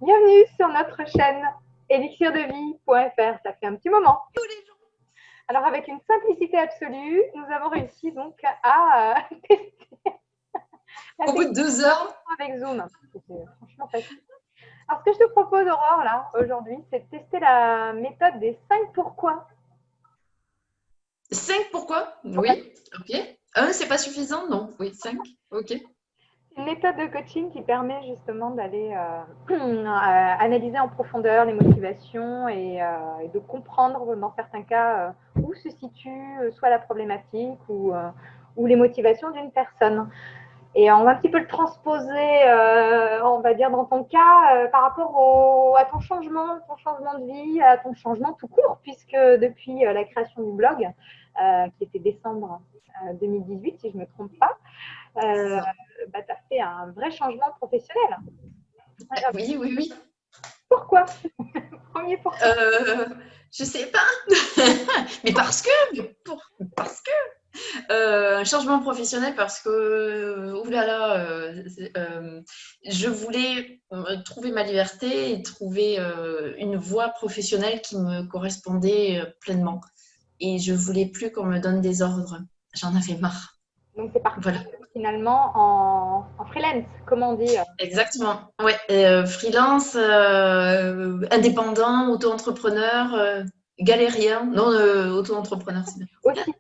Bienvenue sur notre chaîne élixirdevie.fr. Ça fait un petit moment. Alors, avec une simplicité absolue, nous avons réussi donc à tester Au bout de 2 heures. avec Zoom. C'était franchement facile. Alors, ce que je te propose, Aurore, là, aujourd'hui, c'est de tester la méthode des 5 pourquoi. 5 pourquoi? Oui, ok. 1, c'est pas suffisant? Non, oui, 5, ok. C'est une méthode de coaching qui permet justement d'aller analyser en profondeur les motivations et de comprendre dans certains cas où se situe soit la problématique ou les motivations d'une personne. Et on va un petit peu le transposer, on va dire, dans ton cas, par rapport à ton changement de vie, à ton changement tout court, puisque depuis la création du blog, qui était décembre 2018, si je ne me trompe pas, bah, tu as fait un vrai changement professionnel. Alors, Oui, oui, oui. pourquoi? Premier pourquoi. Je sais pas. Mais parce que un changement professionnel parce que oulala, je voulais trouver ma liberté et trouver une voie professionnelle qui me correspondait pleinement. Et je voulais plus qu'on me donne des ordres. J'en avais marre. Donc, c'est parti Voilà. finalement en freelance, comment on dit. Exactement. Ouais, freelance, indépendant, auto-entrepreneur, galérien. Non, auto-entrepreneur, c'est bien. Aussi,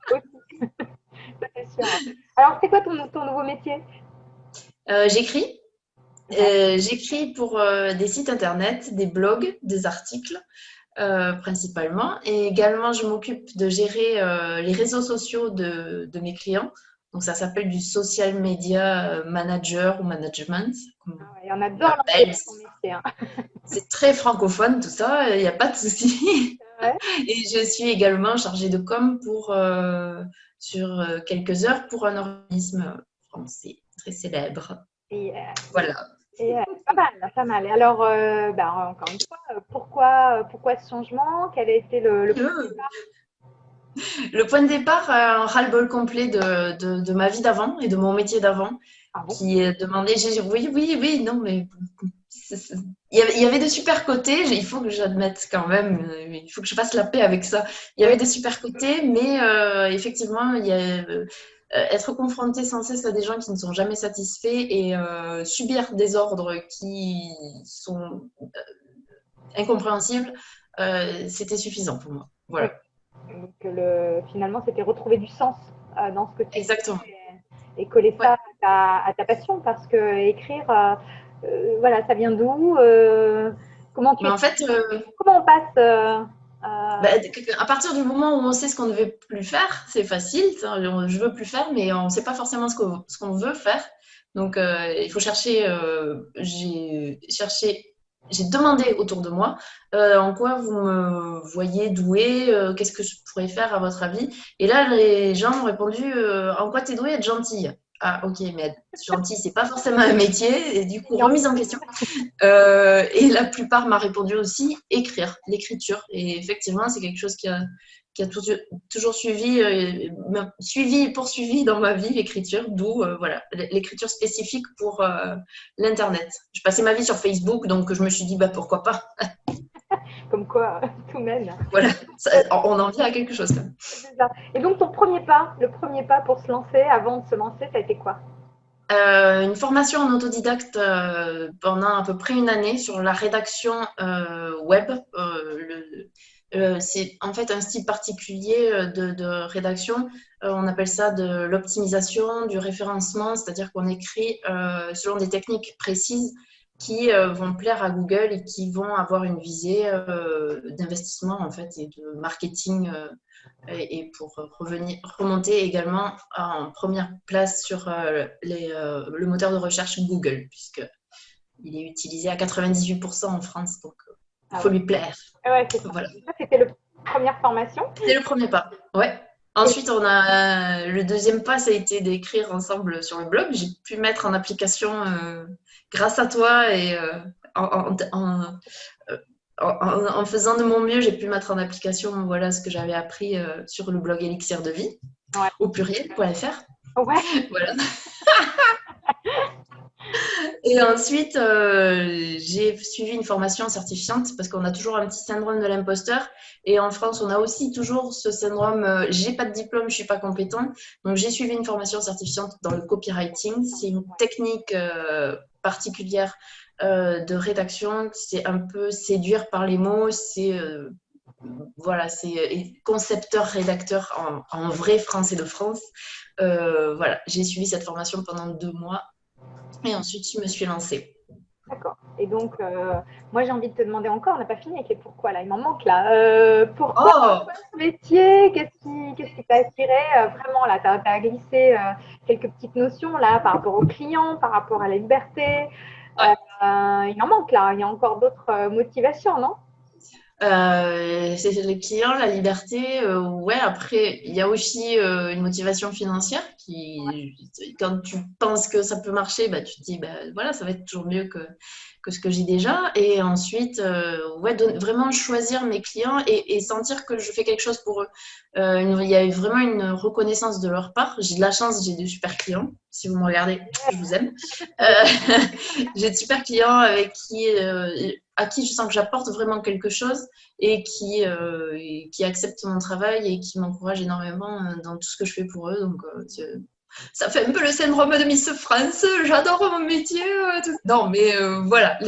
ça c'est sûr. Alors, c'est quoi ton nouveau métier? J'écris. Ouais. J'écris pour des sites internet, des blogs, des articles principalement. Et également, je m'occupe de gérer les réseaux sociaux de mes clients. Donc, ça s'appelle du social media manager ou management, comme Ah ouais, on on adore l'anglais l'appelle. dans ton métier. Hein. C'est très francophone tout ça, il n'y a pas de souci. Ouais. Et je suis également chargée de com sur quelques heures pour un organisme français très célèbre. Et, Voilà. pas mal, pas mal. Et alors, bah, encore une fois, pourquoi ce changement? Quel a été le point de Euh, départ? Le point de départ, un ras-le-bol complet de ma vie d'avant et de mon métier d'avant, Ah bon? qui demandait, oui, oui, oui, non, mais il y avait de super côtés, il faut que j'admette quand même, il faut que je fasse la paix avec ça. Il y Oui. avait des super côtés, mais effectivement, être confronté sans cesse à des gens qui ne sont jamais satisfaits et subir des ordres qui sont incompréhensibles, c'était suffisant pour moi. Oui. Voilà, Donc, finalement, c'était retrouver du sens dans ce que tu fais exactement. et coller Ouais. ça à ta passion parce que écrire, voilà, ça vient d'où? Comment tu Mais en écris? fait, Comment on passe bah, à partir du moment où on sait ce qu'on ne veut plus faire, c'est facile. Je veux plus faire, mais on ne sait pas forcément ce qu'on veut faire. Donc, il faut chercher. J'ai demandé autour de moi en quoi vous me voyez douée, qu'est-ce que je pourrais faire à votre avis. Et là, les gens m'ont répondu en quoi t'es douée, être gentille. Ah, ok, mais être gentille, c'est pas forcément un métier. Et du coup, remise en question. Et la plupart m'a répondu aussi écrire, l'écriture. Et effectivement, c'est quelque chose qui a toujours suivi et poursuivi dans ma vie, l'écriture, d'où voilà, l'écriture spécifique pour l'Internet. Je passais ma vie sur Facebook, donc je me suis dit, bah, pourquoi pas. comme quoi tout mène. Voilà, on en vient à quelque chose quand même. C'est ça. Et donc, ton premier pas, le premier pas pour se lancer, avant de se lancer, ça a été quoi? Une formation en autodidacte pendant à peu près une année sur la rédaction web. C'est en fait un style particulier de rédaction. On appelle ça de l'optimisation, du référencement, c'est-à-dire qu'on écrit selon des techniques précises qui vont plaire à Google et qui vont avoir une visée d'investissement en fait et de marketing et pour remonter également en première place sur le moteur de recherche Google, puisqu'il est utilisé à 98% en France, donc il Ah faut ouais, lui plaire. ouais c'est ça. Voilà. Ça, c'était la première formation. C'est le premier pas. Ouais. Et Ensuite, le deuxième pas, ça a été d'écrire ensemble sur le blog. J'ai pu mettre en application grâce à toi et euh, en faisant de mon mieux, j'ai pu mettre en application voilà, ce que j'avais appris sur le blog Elixir de vie, ouais. au pluriel.fr. Ouais. Voilà. Et ensuite, j'ai suivi une formation certifiante parce qu'on a toujours un petit syndrome de l'imposteur. Et en France, on a aussi toujours ce syndrome, j'ai pas de diplôme, je suis pas compétent. Donc, j'ai suivi une formation certifiante dans le copywriting. C'est une technique particulière de rédaction. C'est un peu séduire par les mots. Voilà, c'est concepteur-rédacteur en vrai français de France. Voilà, j'ai suivi cette formation pendant 2 mois et ensuite je me suis lancée. D'accord. Et donc, moi, j'ai envie de te demander encore, on n'a pas fini avec les pourquoi là, il m'en manque là. Pourquoi Oh, ce métier? Qu'est-ce qui t'a attiré vraiment là? Tu as glissé quelques petites notions là par rapport aux clients, par rapport à la liberté. ouais. Il en manque là, il y a encore d'autres motivations, non? C'est les clients, la liberté. Ouais, après, il y a aussi une motivation financière quand tu penses que ça peut marcher, bah, tu te dis, bah, voilà, ça va être toujours mieux que ce que j'ai déjà. Et ensuite, ouais, vraiment choisir mes clients et sentir que je fais quelque chose pour eux. Il y a vraiment une reconnaissance de leur part. J'ai de la chance, j'ai de super clients. Si vous me regardez, je vous aime. Euh, j'ai de super clients à qui je sens que j'apporte vraiment quelque chose et qui acceptent mon travail et qui m'encouragent énormément dans tout ce que je fais pour eux. Donc, ça fait un peu le syndrome de Miss France. J'adore mon métier. Non, mais voilà.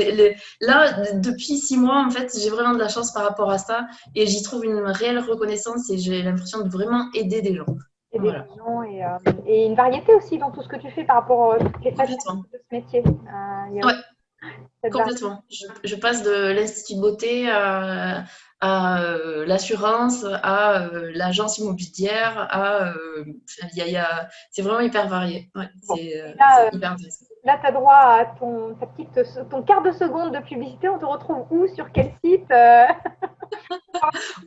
Là, depuis 6 mois, en fait, j'ai vraiment de la chance par rapport à ça et j'y trouve une réelle reconnaissance et j'ai l'impression de vraiment aider des gens. Aider Voilà, les gens et une variété aussi dans tout ce que tu fais par rapport à toutes les facettes complètement. de ce métier. Il y a Ouais, aussi cette variété. complètement. Je passe de l'Institut de beauté à l'assurance, à l'agence immobilière, c'est vraiment hyper varié. Ouais, Bon. Et c'est là, hyper intéressant. là, tu as droit à ton quart de seconde de publicité. On te retrouve où? Sur quel site?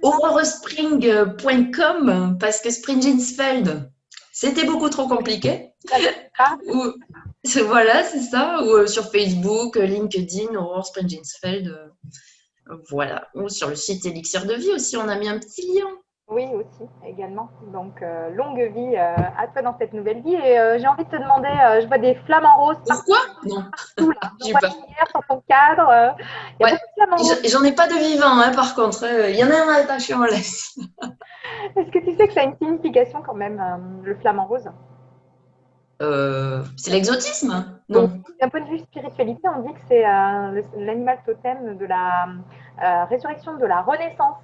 Auroraspring.com parce que Springinsfeld, c'était beaucoup trop compliqué. Ça ne pas. Ou, voilà, c'est ça. Ou sur Facebook, LinkedIn, Aurore Springinsfeld. Voilà. Ou sur le site Elixir de vie aussi, on a mis un petit lien. Oui, aussi, également. Donc, longue vie à toi dans cette nouvelle vie. Et j'ai envie de te demander, je vois des flamants roses Pourquoi? Non, partout là. J'en j'ai vois peur. hier sur ton cadre. Il y a Ouais. beaucoup de flamants roses. J'en ai pas de vivant, hein, par contre. Il y en a un attaché en laisse. Est-ce que tu sais que ça a une signification quand même, le flamant rose? C'est l'exotisme? Oui, Non. d'un point de vue spiritualité, on dit que c'est l'animal totem de la résurrection, de la renaissance.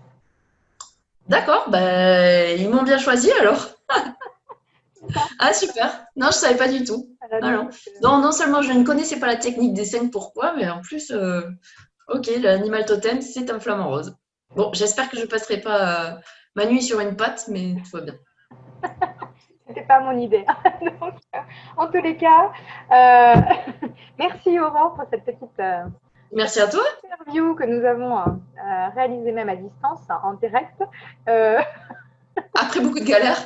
D'accord, ben, ils m'ont bien choisi alors. C'est ça. Ah, super. Non, je savais pas du tout. Voilà, Ah, donc, non. Non seulement je ne connaissais pas la technique des 5 pourquoi, mais en plus, ok, l'animal totem, c'est un flamant rose. Bon, j'espère que je passerai pas ma nuit sur une patte, mais tout va bien. c'était pas mon idée. Donc, en tous les cas, euh, merci Aurore pour cette Merci à toi. interview que nous avons réalisée même à distance, en direct. Euh, Après beaucoup de galères.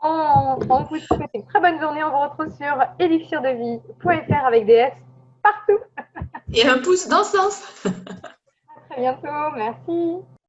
on vous souhaite une très bonne journée. On vous retrouve sur elixirdevie.fr avec des S partout. Et un pouce dans ce sens. À très bientôt. Merci.